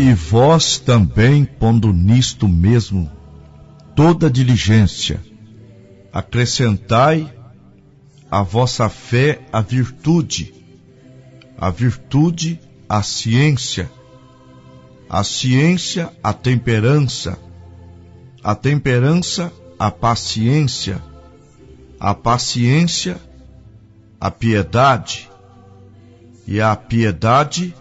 E vós também, pondo nisto mesmo toda diligência, acrescentai à vossa fé a virtude a ciência a temperança a paciência a piedade, e a piedade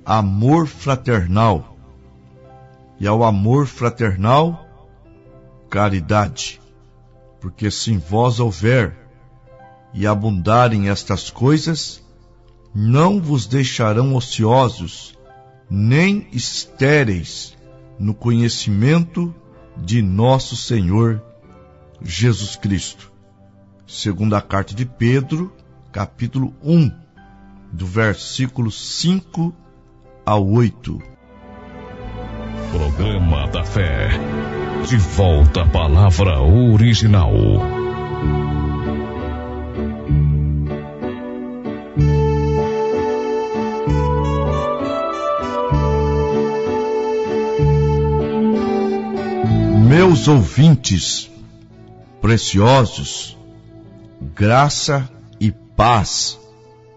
amor fraternal, e ao amor fraternal caridade. Porque se em vós houver e abundarem estas coisas, não vos deixarão ociosos, nem estéreis no conhecimento de nosso Senhor Jesus Cristo. Segunda carta de Pedro, capítulo 1, do versículo 5 ao 8. Programa da Fé. De volta à palavra original. Meus ouvintes preciosos, graça e paz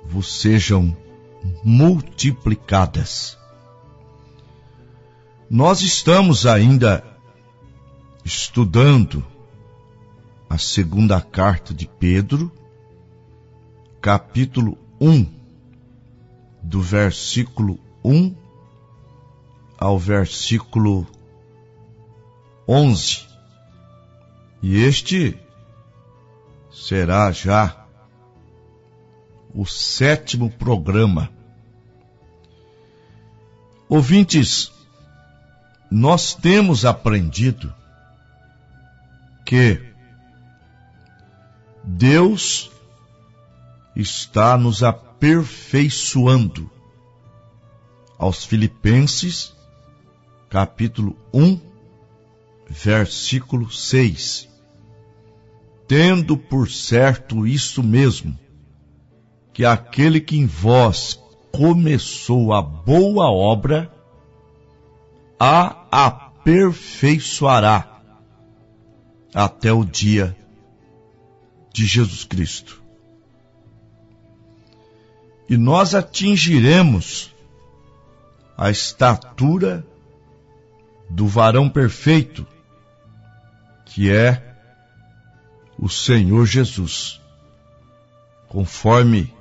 vos sejam multiplicadas. Nós estamos ainda estudando a segunda carta de Pedro, capítulo 1, do versículo 1 ao versículo 11. E este será já o 7º programa. Ouvintes, nós temos aprendido que Deus está nos aperfeiçoando. Aos Filipenses, capítulo 1, versículo 6. Tendo por certo isso mesmo, que aquele que em vós começou a boa obra, a aperfeiçoará até o dia de Jesus Cristo. E nós atingiremos a estatura do varão perfeito, que é o Senhor Jesus, conforme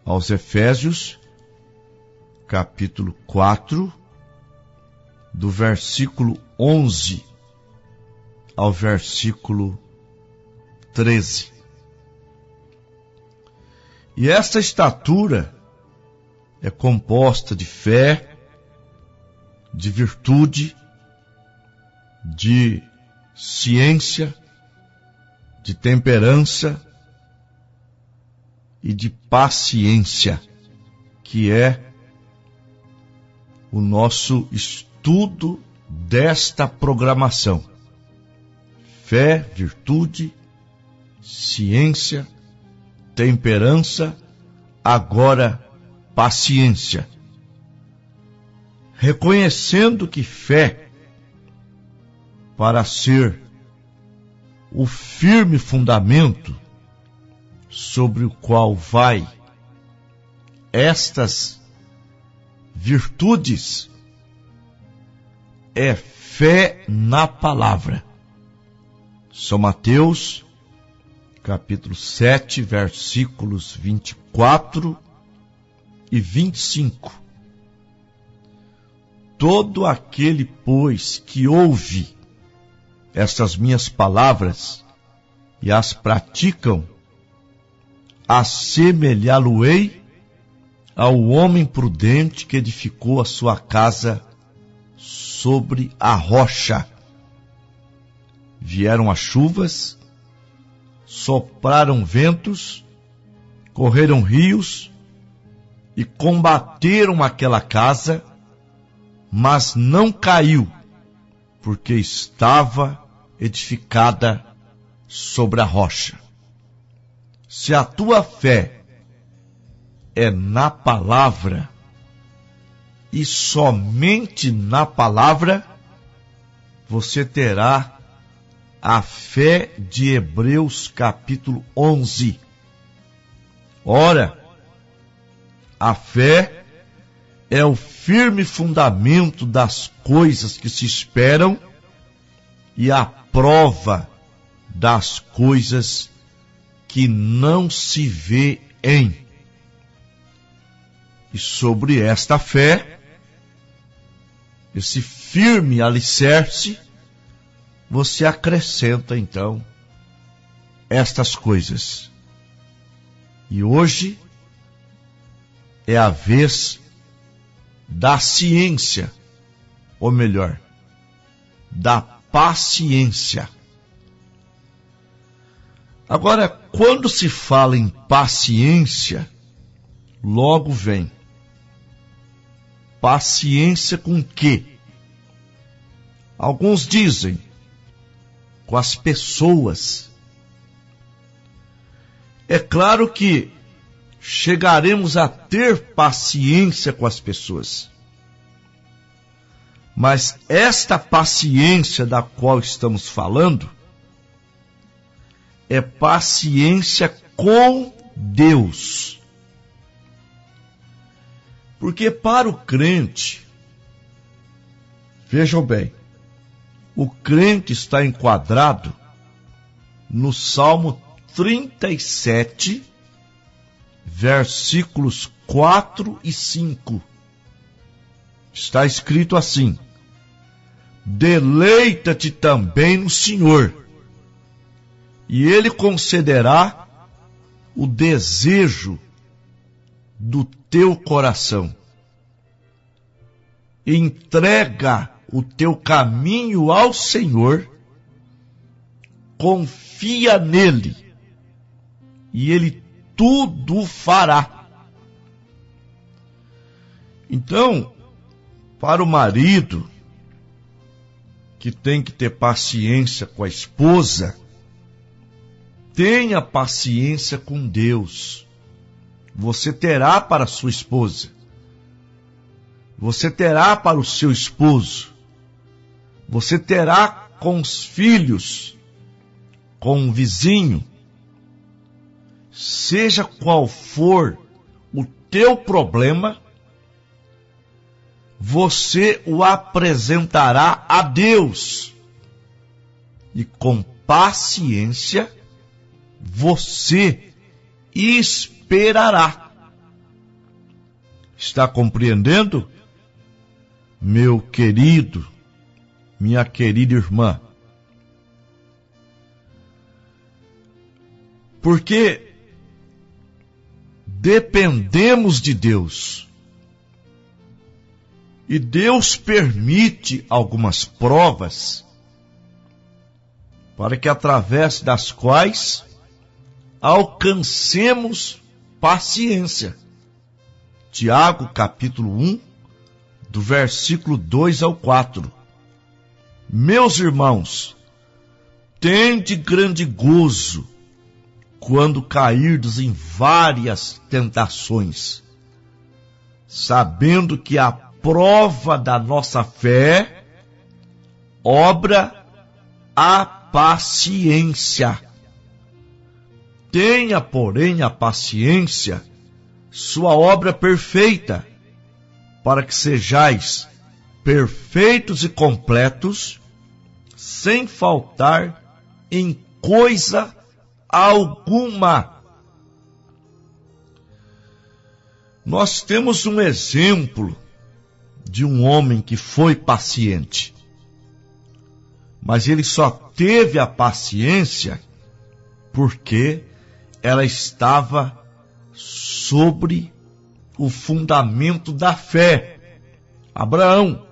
aos Efésios, capítulo 4, do versículo 11 ao versículo 13. E esta estatura é composta de fé, de virtude, de ciência, de temperança e de paciência, que é o nosso estudo desta programação. Fé, virtude, ciência, temperança, agora paciência. Reconhecendo que fé, para ser o firme fundamento sobre o qual vai estas virtudes, é fé na palavra. São Mateus, capítulo 7, versículos 24 e 25. Todo aquele, pois, que ouve estas minhas palavras e as praticam, assemelhá-lo-ei ao homem prudente que edificou a sua casa sobre a rocha. Vieram as chuvas, sopraram ventos, correram rios e combateram aquela casa, mas não caiu, porque estava edificada sobre a rocha. Se a tua fé é na palavra e somente na palavra, você terá a fé de Hebreus capítulo 11. Ora, a fé é o firme fundamento das coisas que se esperam e a prova das coisas que não se vê em. E sobre esta fé, esse firme alicerce, você acrescenta então estas coisas. E hoje é a vez da ciência, ou melhor, da paciência. Agora, quando se fala em paciência, logo vem paciência com quê? Alguns dizem com as pessoas. É claro que chegaremos a ter paciência com as pessoas. Mas esta paciência da qual estamos falando é paciência com Deus. Porque para o crente, vejam bem, o crente está enquadrado no Salmo 37, versículos 4 e 5. Está escrito assim: deleita-te também no Senhor, e Ele concederá o desejo do teu coração. Entrega o teu caminho ao Senhor, confia nele, e Ele tudo fará. Então, para o marido, que tem que ter paciência com a esposa, tenha paciência com Deus. Você terá para a sua esposa. Você terá para o seu esposo. Você terá com os filhos, com o vizinho. Seja qual for o teu problema, você o apresentará a Deus. E com paciência, você esperará. Está compreendendo? Meu querido, minha querida irmã. Porque dependemos de Deus. E Deus permite algumas provas para que através das quais alcancemos paciência. Tiago, capítulo 1, do versículo 2 ao 4. Meus irmãos, tende grande gozo quando cairdes em várias tentações, sabendo que a prova da nossa fé obra a paciência. Tenha, porém, a paciência sua obra perfeita, para que sejais perfeitos e completos, sem faltar em coisa alguma. Nós temos um exemplo de um homem que foi paciente, mas ele só teve a paciência porque ela estava sobre o fundamento da fé. Abraão.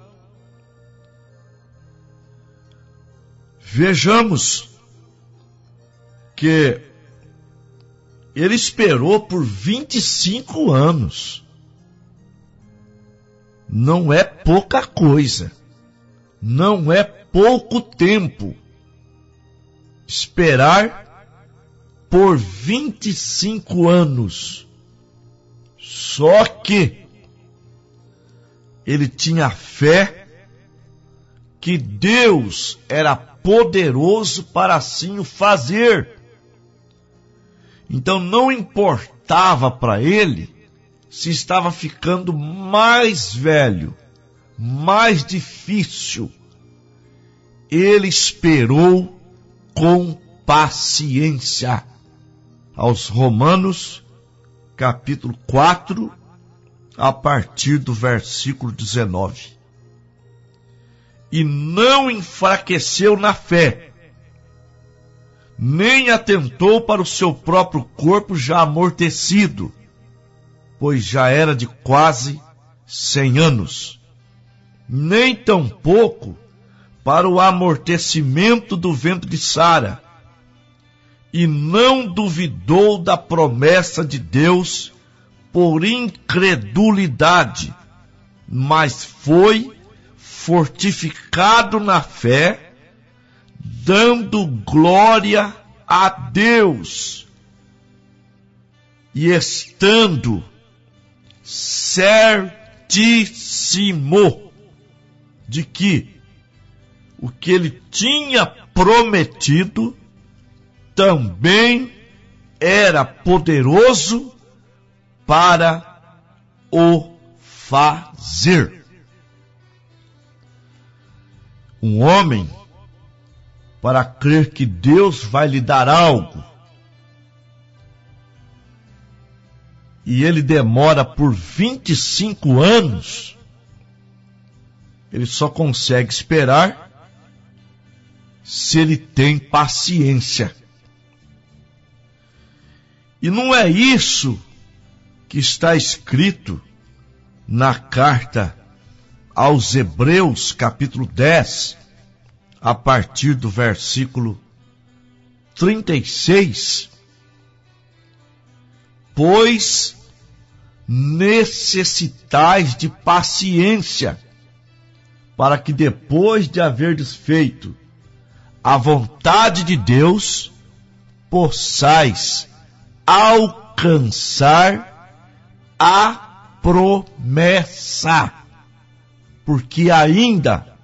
Vejamos que ele esperou por 25 anos. Não é pouca coisa. Não é pouco tempo. Esperar por 25 anos. Só que, ele tinha fé que Deus era poderoso para assim o fazer. Então não importava para ele se estava ficando mais velho, mais difícil. Ele esperou com paciência. Aos Romanos, capítulo 4, a partir do versículo 19. E não enfraqueceu na fé, nem atentou para o seu próprio corpo já amortecido, pois já era de quase 100 anos, nem tampouco para o amortecimento do ventre de Sara, e não duvidou da promessa de Deus por incredulidade, mas foi fortificado na fé, dando glória a Deus, e estando certíssimo de que o que ele tinha prometido também era poderoso para o fazer. Um homem, para crer que Deus vai lhe dar algo, e ele demora por 25 anos, ele só consegue esperar se ele tem paciência. E não é isso que está escrito na carta aos Hebreus, capítulo 10, a partir do versículo 36. Pois necessitais de paciência, para que depois de haverdes feito a vontade de Deus, possais alcançar a promessa. Porque ainda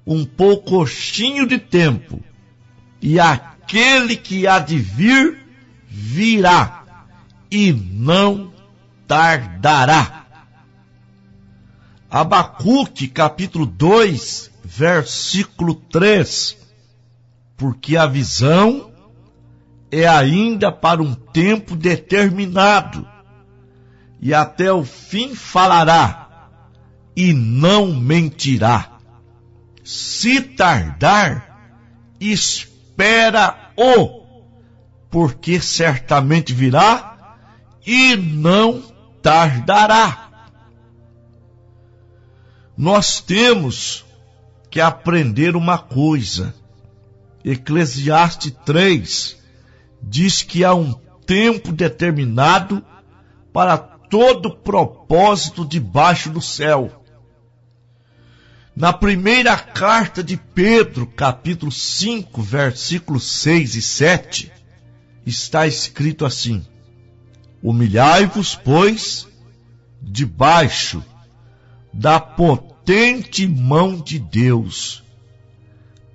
um poucochinho de tempo, e aquele que há de vir, virá, e não tardará. Abacuque, capítulo 2, versículo 3. Porque a visão é ainda para um tempo determinado, e até o fim falará, e não mentirá. Se tardar, espera-o, porque certamente virá, e não tardará. Nós temos que aprender uma coisa. Eclesiastes 3 diz que há um tempo determinado para todo propósito debaixo do céu. Na primeira carta de Pedro, capítulo 5, versículos 6 e 7, está escrito assim: humilhai-vos, pois, debaixo da potente mão de Deus,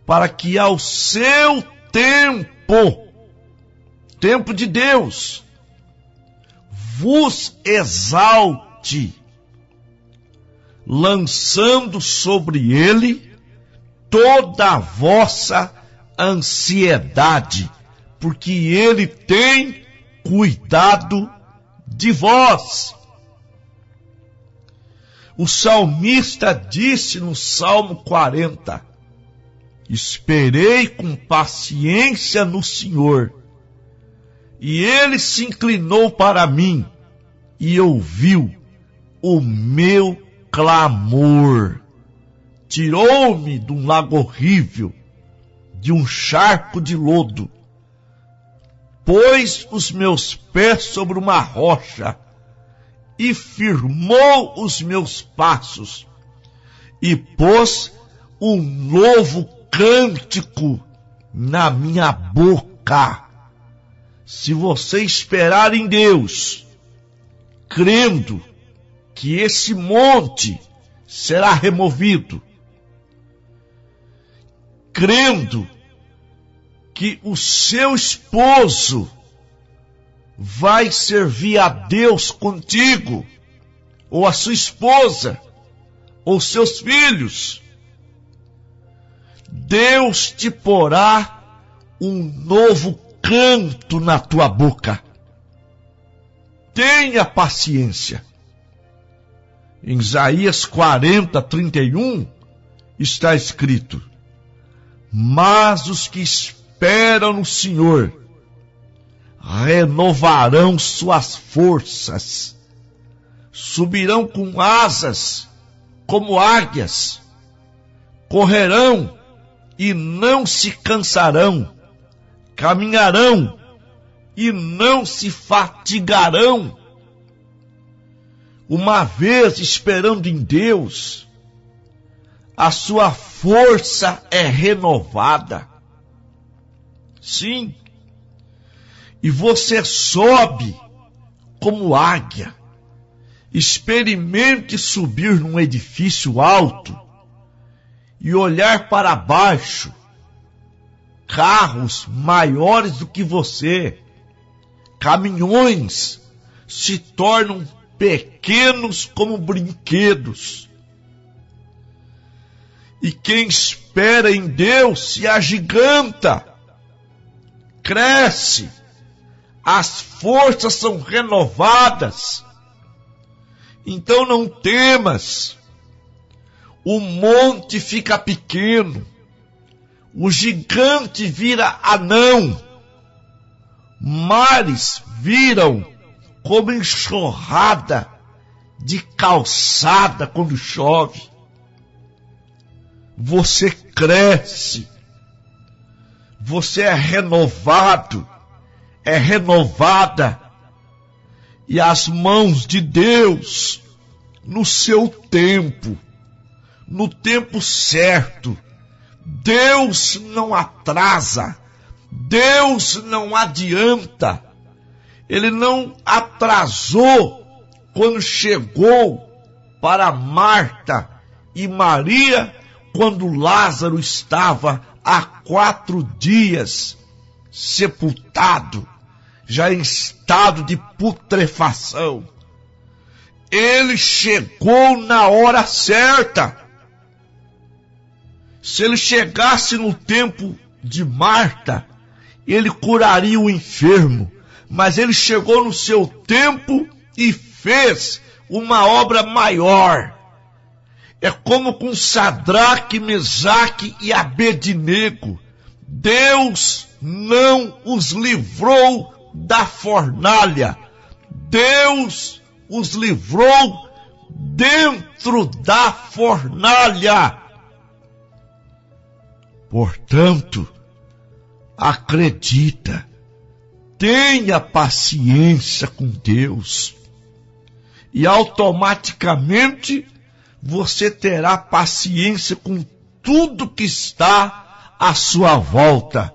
para que ao seu tempo de Deus, vos exalte, lançando sobre ele toda a vossa ansiedade, porque ele tem cuidado de vós. O salmista disse no Salmo 40, esperei com paciência no Senhor, e ele se inclinou para mim e ouviu o meu clamor. Tirou-me de um lago horrível, de um charco de lodo, pôs os meus pés sobre uma rocha e firmou os meus passos, e pôs um novo cântico na minha boca. Se você esperar em Deus, crendo que esse monte será removido, crendo que o seu esposo vai servir a Deus contigo, ou a sua esposa, ou seus filhos, Deus te porá um novo canto na tua boca. Tenha paciência. Em Isaías 40:31 está escrito: mas os que esperam no Senhor renovarão suas forças, subirão com asas como águias, correrão e não se cansarão, caminharão e não se fatigarão. Uma vez esperando em Deus, a sua força é renovada. Sim. E você sobe como águia. Experimente subir num edifício alto e olhar para baixo. Carros maiores do que você, caminhões, se tornam pequenos como brinquedos. E quem espera em Deus se agiganta, cresce, as forças são renovadas. Então não temas, o monte fica pequeno, o gigante vira anão, mares viram como enxurrada de calçada quando chove. Você cresce, você é renovado, é renovada, e as mãos de Deus, no seu tempo, no tempo certo, Deus não atrasa, Deus não adianta, Ele não atrasou quando chegou para Marta e Maria, quando Lázaro estava há 4 dias sepultado, já em estado de putrefação. Ele chegou na hora certa. Se ele chegasse no tempo de Marta, ele curaria o enfermo, mas ele chegou no seu tempo e fez uma obra maior. É como com Sadraque, Mesaque e Abednego. Deus não os livrou da fornalha. Deus os livrou dentro da fornalha. Portanto, acredita, tenha paciência com Deus e automaticamente você terá paciência com tudo que está à sua volta.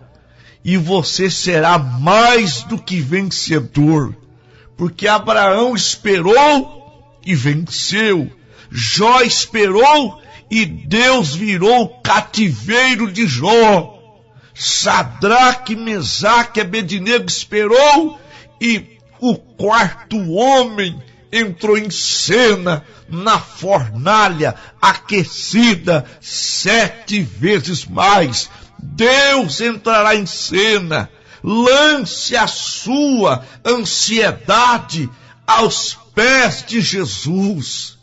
E você será mais do que vencedor. Porque Abraão esperou e venceu. Jó esperou e Deus virou o cativeiro de Jó. Sadraque, Mesaque e Abednego esperou e o 4º homem entrou em cena na fornalha aquecida 7 vezes mais. Deus entrará em cena. Lance a sua ansiedade aos pés de Jesus.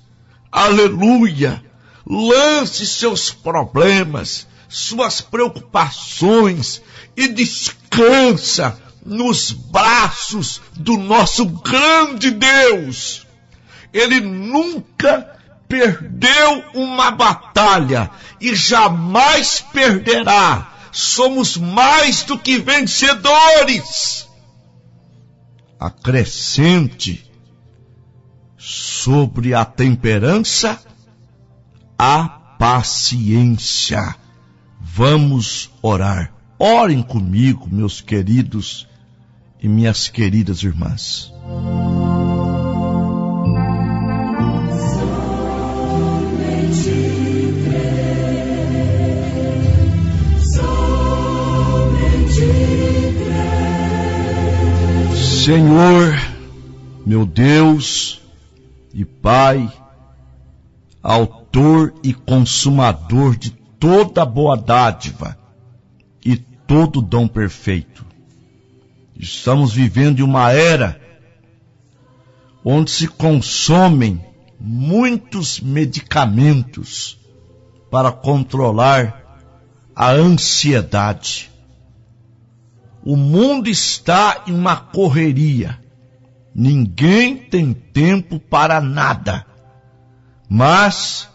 Aleluia! Lance seus problemas, suas preocupações e descansa nos braços do nosso grande Deus. Ele nunca perdeu uma batalha e jamais perderá. Somos mais do que vencedores. Acrescente sobre a temperança a paciência. Vamos orar. Orem comigo, meus queridos e minhas queridas irmãs. Senhor, meu Deus e Pai, autor e consumador de toda boa dádiva e todo dom perfeito. Estamos vivendo em uma era onde se consomem muitos medicamentos para controlar a ansiedade. O mundo está em uma correria. Ninguém tem tempo para nada. Mas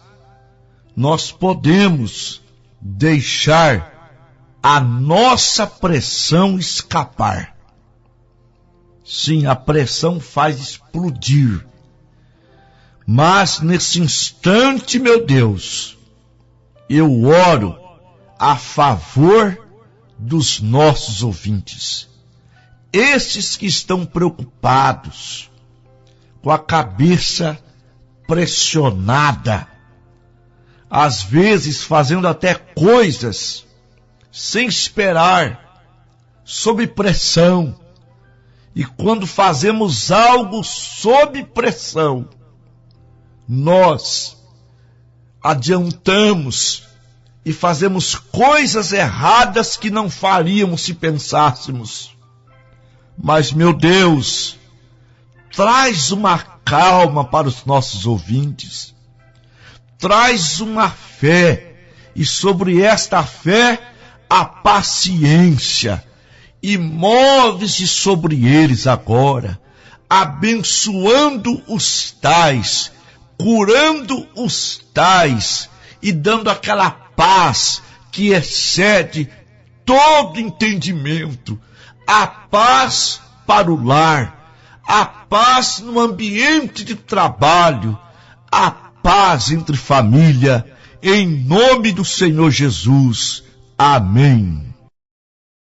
nós podemos deixar a nossa pressão escapar. Sim, a pressão faz explodir. Mas nesse instante, meu Deus, eu oro a favor dos nossos ouvintes. Esses que estão preocupados, com a cabeça pressionada, às vezes fazendo até coisas sem esperar, sob pressão. E quando fazemos algo sob pressão, nós adiantamos e fazemos coisas erradas que não faríamos se pensássemos. Mas, meu Deus, traz uma calma para os nossos ouvintes. Traz uma fé, e sobre esta fé, a paciência. E move-se sobre eles agora, abençoando os tais, curando os tais e dando aquela paz que excede todo entendimento, a paz para o lar, a paz no ambiente de trabalho, a paz entre família, em nome do Senhor Jesus. Amém.